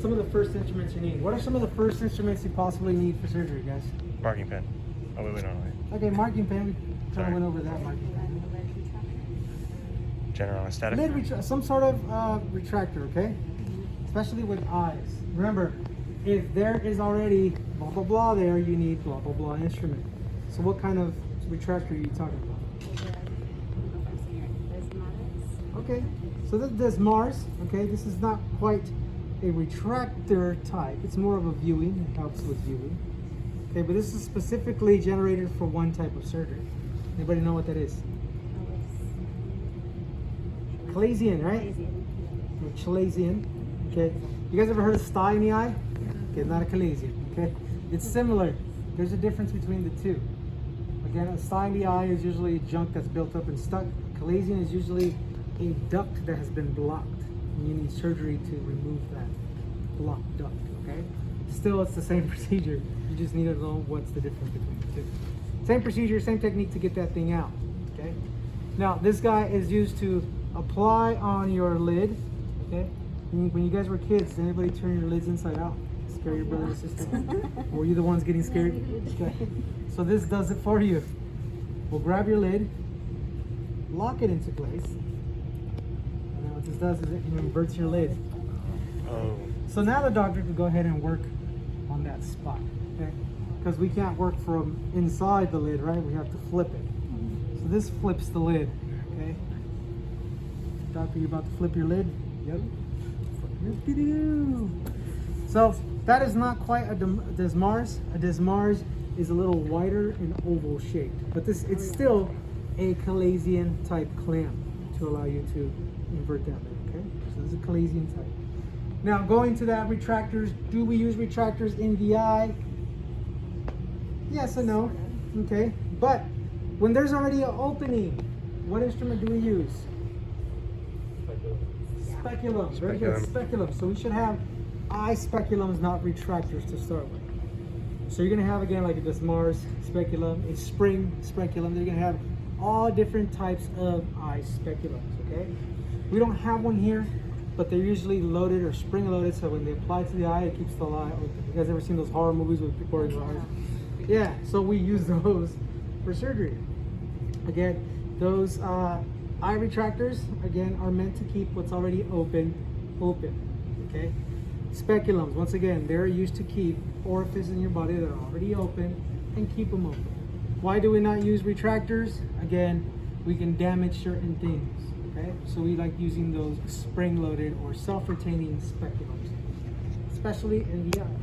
some of the first instruments you need. What are some of the first instruments you possibly need for surgery, guys? Marking pen. Oh, wait, no. Okay, marking pen. We kind of went over that marking pen. General anesthetic. Some sort of retractor, okay? Especially with eyes. Remember, if there is already blah blah blah there, you need blah blah blah instrument. So what kind of retractor are you talking about? Okay, so this Mars, okay, this is not quite a retractor type. It's more of a viewing. It helps with viewing. Okay, but this is specifically generated for one type of surgery. Anybody know what that is? Chalazion, right? Chalazion. Okay. You guys ever heard of sty in the eye? Okay, not a chalazion. Okay. It's similar. There's a difference between the two. Again, a sty in the eye is usually junk that's built up and stuck. Chalazion is usually a duct that has been blocked. And you need surgery to remove that blocked duct. Okay. Still, it's the same procedure. You just need to know what's the difference between the two. Same procedure, same technique to get that thing out. Okay. Now, this guy is used to apply on your lid. Okay. When you guys were kids, did anybody turn your lids inside out? Scare your brother or sister? Or were you the ones getting scared? Okay. So this does it for you. We'll grab your lid, lock it into place, and then what this does is it inverts your lid. Oh. So now the doctor can go ahead and work on that spot, okay? Because we can't work from inside the lid, right? We have to flip it. So this flips the lid, okay? Doctor, you about to flip your lid? Yep. So that is not quite a Desmars. A Desmars is a little wider and oval shaped, but it's still a Chalazion type clamp to allow you to invert that lid, okay? So this is a Chalazion type. Now going to that retractors, do we use retractors in the eye? Yes and no, okay? But when there's already an opening, what instrument do we use? Speculum. Very good. Speculum. So we should have eye speculums, not retractors to start with. So you're going to have, again, like this Mars speculum, a spring speculum. You're going to have all different types of eye speculums, okay? We don't have one here, but they're usually loaded or spring loaded, so when they apply to the eye, it keeps the eye open. You guys ever seen those horror movies with people in their eyes? Yeah, so we use those for surgery. Again, those eye retractors, again, are meant to keep what's already open, okay? Speculums, once again, they're used to keep orifices in your body that are already open and keep them open. Why do we not use retractors? Again, we can damage certain things, okay? So we like using those spring-loaded or self-retaining speculums, especially in the eye.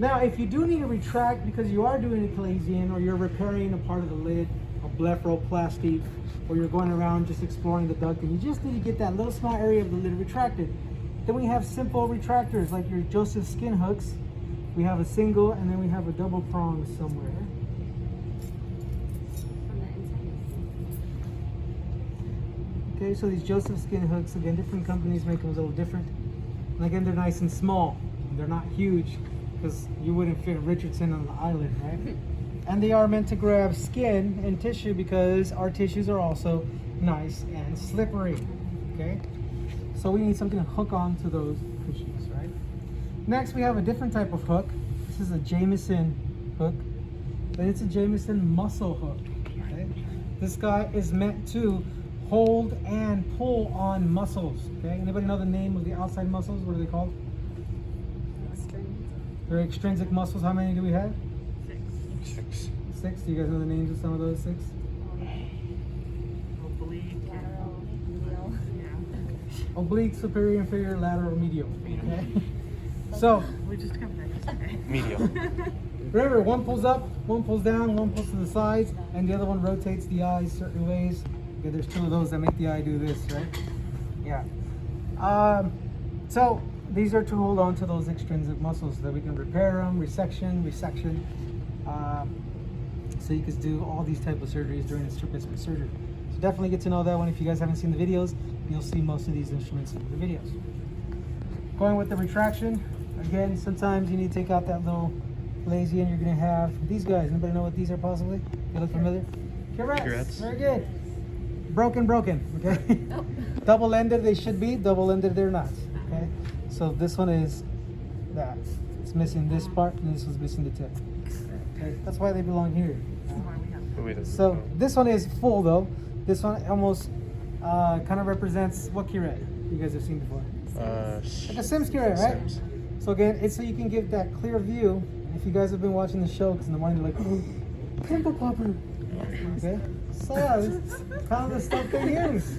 Now, if you do need to retract because you are doing a Chalazion or you're repairing a part of the lid, a blepharoplasty, or you're going around just exploring the duct and you just need to get that little small area of the lid retracted, then we have simple retractors like your Joseph skin hooks. We have a single and then we have a double prong somewhere. Okay, so these Joseph skin hooks, again, different companies make them a little different. And again, they're nice and small. They're not huge because you wouldn't fit Richardson on the eyelid, right? And they are meant to grab skin and tissue because our tissues are also nice and slippery, okay? So we need something to hook onto those tissues, right? Next, we have a different type of hook. This is a Jameson hook, and it's a Jameson muscle hook, okay? This guy is meant to hold and pull on muscles, okay? Anybody know the name of the outside muscles? What are they called? They're extrinsic muscles. How many do we have? Six. Six? Do you guys know the names of some of those six? Oblique, superior, inferior, lateral, medial. Okay? So, We just come back yesterday. Medial. remember, one pulls up, one pulls down, one pulls to the sides, and the other one rotates the eyes certain ways. Okay, there's two of those that make the eye do this, right? Yeah. So, these are to hold on to those extrinsic muscles so that we can repair them, resection. So you can do all these type of surgeries during the strip replacement surgery. So definitely get to know that one. If you guys haven't seen the videos, you'll see most of these instruments in the videos. Going with the retraction, again, sometimes you need to take out that little lazy and you're going to have these guys. Anybody know what these are possibly? They look familiar? Curettes. Very good. Broken, okay? Double-ended they should be, double-ended they're not, okay? So this one is that. It's missing this part, and this was missing the tip. Okay, that's why they belong here. So this one is full though. This one almost kind of represents what curette you guys have seen before. Like a Sims curette, right? Sims. So again, it's so you can get that clear view. If you guys have been watching the show, because in the morning you're like, oh, pimple popper. Okay, so yeah, this is kind of the stuff they use.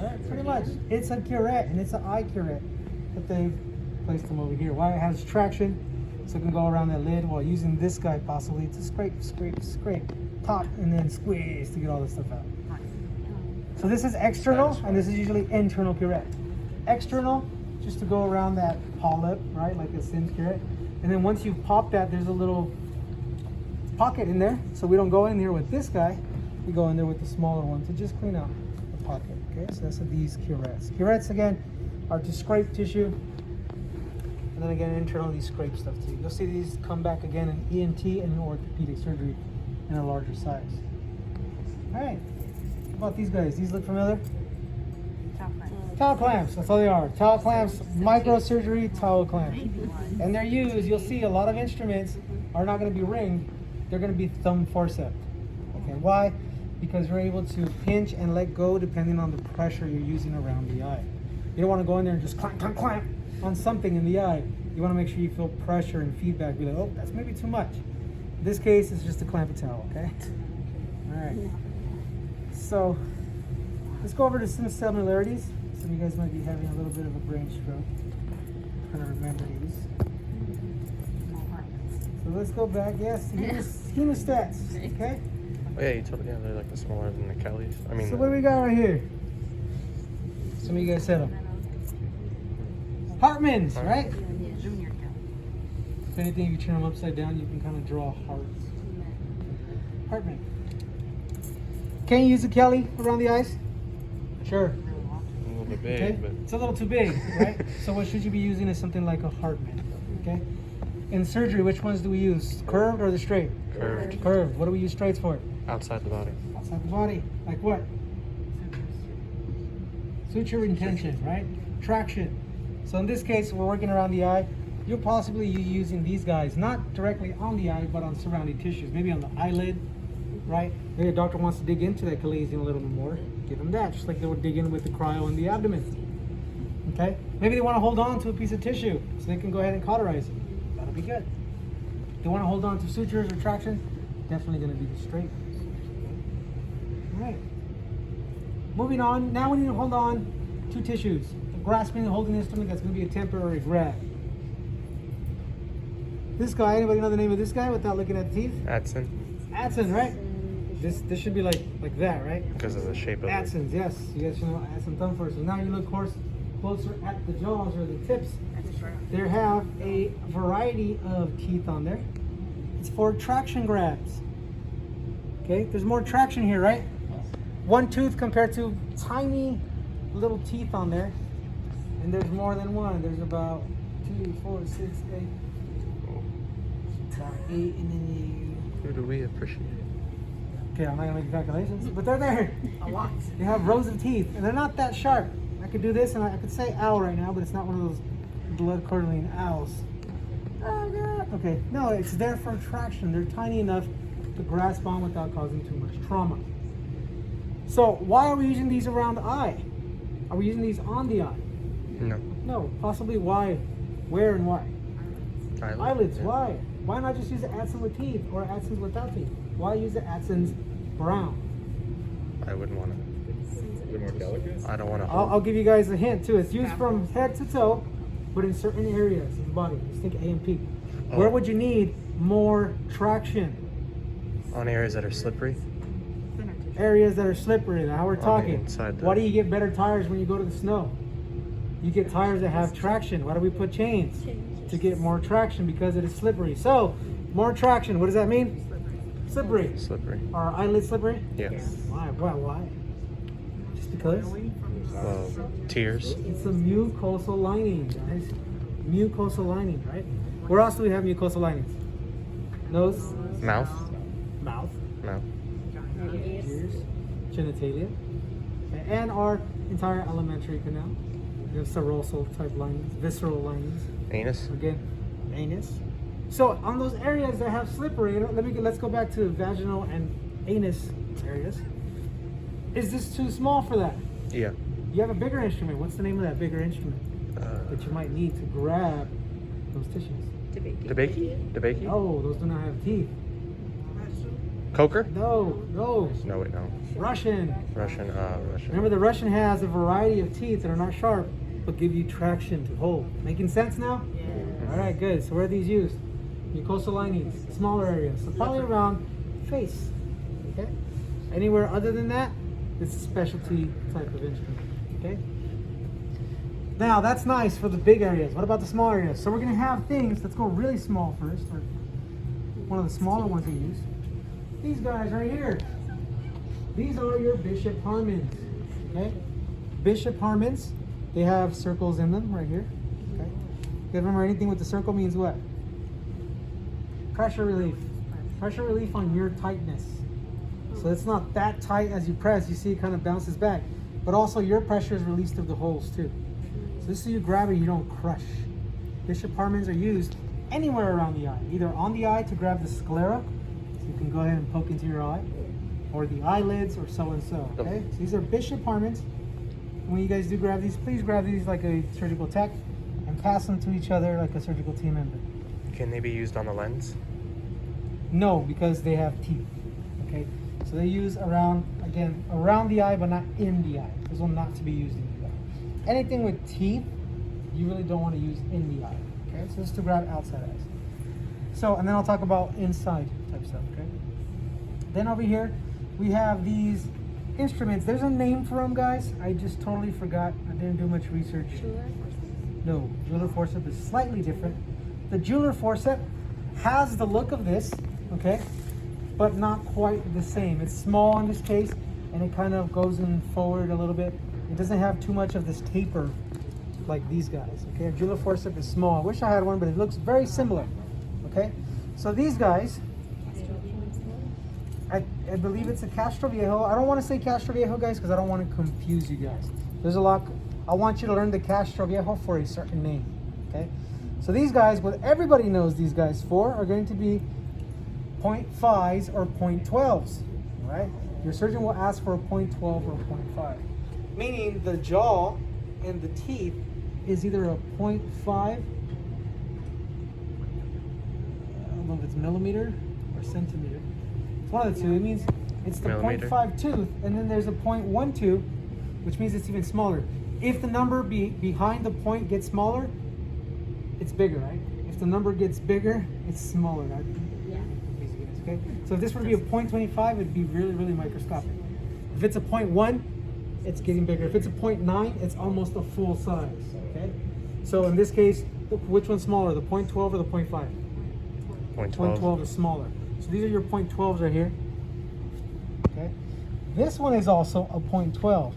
Right? Pretty much. It's a curette, and it's an eye curette, but they've placed them over here. Why? It has traction, so it can go around that lid while using this guy possibly to scrape, pop, and then squeeze to get all this stuff out. So this is external, and this is usually internal curette. External, just to go around that polyp, right, like a Sims curette. And then once you've popped that, there's a little pocket in there, so we don't go in here with this guy. We go in there with the smaller one to just clean out the pocket. Okay, so that's these curettes. Curettes again are to scrape tissue, and then again internally scrape stuff too. You'll see these come back again in ENT and in orthopedic surgery in a larger size. All right, how about these guys? These look familiar? Towel clamps, that's all they are. Towel clamps, microsurgery towel clamps. And they're used, you'll see a lot of instruments are not going to be ringed, they're going to be thumb forceps. Okay, why? Because you're able to pinch and let go depending on the pressure you're using around the eye. You don't want to go in there and just clamp, clamp, clamp on something in the eye. You want to make sure you feel pressure and feedback. Be like, oh, that's maybe too much. In this case, it's just a clamp a towel, okay? All right. So, let's go over to some similarities. Some of you guys might be having a little bit of a brain stroke. Trying to remember these. So let's go back. Yes, hemostats. Okay. Oh yeah, you told me. Yeah, they're like the smaller than the Kellys. I mean. So what do we got right here? Some of you guys said them. Hartmans, right? If anything, if you turn them upside down, you can kind of draw hearts. Hartman. Can you use a Kelly around the eyes? Sure. A little bit big, Okay. but It's a little too big, right? So what should you be using is something like a Hartman. Okay. In surgery, which ones do we use? Curved or the straight? curved. Curved. What do we use straights for? Outside the body. Outside the body. Like what? Suture retention, right? Traction. So in this case, we're working around the eye. You're possibly using these guys, not directly on the eye, but on surrounding tissues. Maybe on the eyelid, right? Maybe a doctor wants to dig into that chalazion a little bit more. Give them that, just like they would dig in with the cryo in the abdomen. Okay? Maybe they want to hold on to a piece of tissue, so they can go ahead and cauterize it. That'll be good. They want to hold on to sutures or traction, definitely going to be the straight. All right. Moving on. Now we need to hold on to tissues. The grasping and holding instrument, that's going to be a temporary grab. This guy, anybody know the name of this guy without looking at the teeth? Adson, Adson, right? This should be like that, right? because of the shape of it. Adsons, yes. You guys should know Adson thumb first. So now you look closer at the jaws or the tips. There have a variety of teeth on there. It's for traction grabs. Okay, there's more traction here, right? One tooth compared to tiny little teeth on there. And there's more than one. There's about 2, 4, 6, 8. About 8, and then Who do we appreciate? okay, I'm not gonna make the calculations, but they're there. A lot. You have rows of teeth, and they're not that sharp. I could do this, and I could say owl right now, but it's not one of those blood-curdling owls. Oh, God. Okay, no, it's there for traction. They're tiny enough to grasp on without causing too much trauma. So, why are we using these around the eye? Are we using these on the eye? No. No, possibly why, where, and why? Eyelids, yeah. why? Why not just use the Adson with teeth or Adsons without teeth? Why use the Adsons brown? I wouldn't want to. They're more delicate? I don't want to. I'll give you guys a hint too. It's used from head to toe, but in certain areas of the body. Just think A and P. Oh. Where would you need more traction? On areas that are slippery. Areas that are slippery. Now we're the talking. inside Why the- do you get better tires when you go to the snow? You get tires that have traction. Why do we put chains? To get more traction because it is slippery. So, more traction. What does that mean? Slippery. Slippery. Are our eyelids slippery? Yes. Why? Why? Just because? Well, tears. It's a mucosal lining, guys. Mucosal lining, right? Where else do we have mucosal linings? Nose, Mouth. mouth, Mouth. ears, genitalia, okay, and our entire alimentary canal. You have serosal type linings, visceral linings. Anus? Again, anus. So on those areas that have slippery, let's go back to vaginal and anus areas. Is this too small for that? Yeah. You have a bigger instrument. What's the name of that bigger instrument that you might need to grab those tissues? DeBakey? Oh, those do not have teeth. Coker? No. No, wait, no. Russian. Russian. Remember, the Russian has a variety of teeth that are not sharp, but give you traction to hold. Making sense now? Yeah. All right, good. So where are these used? Mucosal linings, smaller areas. So probably around face. Okay. Anywhere other than that, it's a specialty type of instrument. Okay. Now that's nice for the big areas. What about the small areas? So we're gonna have things. Let's go really small first, or one of the smaller ones we use. These guys right here. These are your Bishop Harmons. Okay. Bishop Harmons. They have circles in them right here. Okay. You guys remember anything with the circle means what? Pressure relief. Pressure relief on your tightness. So it's not that tight as you press. You see it kind of bounces back. But also your pressure is released through the holes too. So this is you grab it, you don't crush. Bishop Harmons are used anywhere around the eye. Either on the eye to grab the sclera, so you can go ahead and poke into your eye, or the eyelids, or so and so. Okay? So these are Bishop Harmons. When you guys do grab these, please grab these like a surgical tech and pass them to each other like a surgical team member. Can they be used on the lens? No, because they have teeth. Okay? So they use around the eye, but not in the eye. Those will not to be used in the eye. Anything with teeth, you really don't want to use in the eye. Okay? So this is to grab outside eyes. So, and then I'll talk about inside type stuff. Okay? Then over here, we have these instruments. There's a name for them, guys. I just totally forgot. I didn't do much research. No, jeweler forceps is slightly different. The jeweler forceps has the look of this, okay, but not quite the same. It's small in this case, and it kind of goes in forward a little bit. It doesn't have too much of this taper like these guys. Okay, a jeweler forceps is small. I wish I had one, but it looks very similar. Okay, so these guys, I believe it's a Castro Viejo. I don't want to say Castro Viejo, guys, because I don't want to confuse you guys. There's a lot. I want you to learn the Castro Viejo for a certain name. Okay, so these guys, what everybody knows these guys for, are going to be 0.5s or 0.12s. Right? Your surgeon will ask for a 0.12 or a 0.5, meaning the jaw and the teeth is either a 0.5. I don't know if it's millimeter or centimeter. It's one of the two. It means it's the Millimeter. 0.5 tooth, and then there's a 0.12, which means it's even smaller. If the number behind the point gets smaller, it's bigger, right? If the number gets bigger, it's smaller, right? Yeah. Okay. So if this were to be a 0.25, it'd be really, really microscopic. If it's a 0.1, it's getting bigger. If it's a 0.9, it's almost a full size. Okay. So in this case, which one's smaller, the 0.12 or the 0.5? 0.12. 0.12 is smaller. So these are your 0.12s right here. Okay. This one is also a 0.12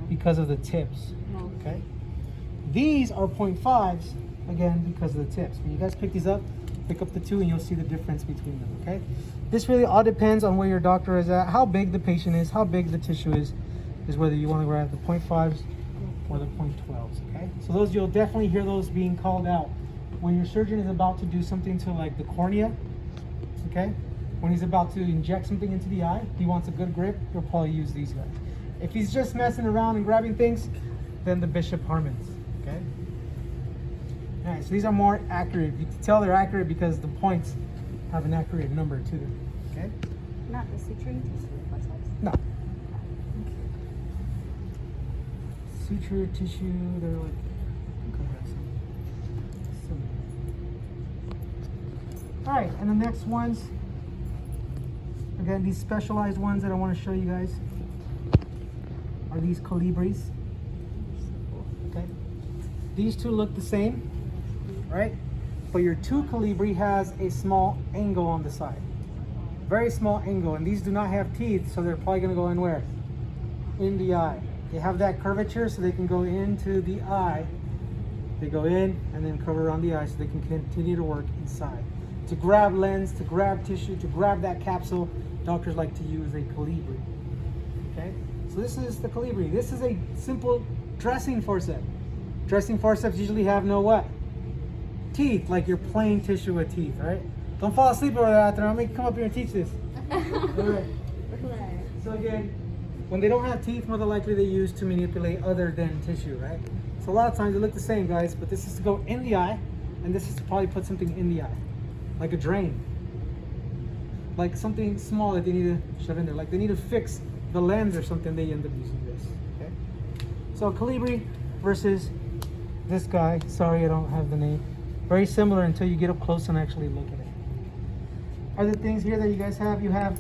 because of the tips. Okay. These are 0.5s again because of the tips. When you guys pick these up, pick up the two and you'll see the difference between them. Okay. This really all depends on where your doctor is at, how big the patient is, how big the tissue is whether you want to grab the 0.5s or the 0.12s. Okay. So those, you'll definitely hear those being called out when your surgeon is about to do something to like the cornea. Okay. When he's about to inject something into the eye, he wants a good grip, he'll probably use these guys. If he's just messing around and grabbing things, then the Bishop Harmons. Okay. All right, so these are more accurate. You can tell they're accurate because the points have an accurate number to them. Okay. Not the suturing tissue forceps. No. Suture tissue, they're like. All right, and the next ones, again, these specialized ones that I want to show you guys are these colibris. Okay, these two look the same, right? But your two colibri has a small angle on the side, very small angle, and these do not have teeth, so they're probably going to go in where? In the eye. They have that curvature, so they can go into the eye. They go in and then cover around the eye, so they can continue to work inside. To grab lens, to grab tissue, to grab that capsule, doctors like to use a colibri. Okay, so this is the colibri. This is a simple Dressing forceps. Dressing forceps usually have no what? Teeth, like your plain tissue with teeth, right? Don't fall asleep over there out there. I'll make you come up here and teach this. All right. So again, when they don't have teeth, more than likely they use to manipulate other than tissue, right? So a lot of times they look the same, guys, but this is to go in the eye, and this is to probably put something in the eye, like a drain, like something small that they need to shove in there, like they need to fix the lens or something. They end up using this. Okay. So Calibri versus this guy. Sorry, I don't have the name. Very similar until you get up close and actually look at it. Are there things here that you guys have? You have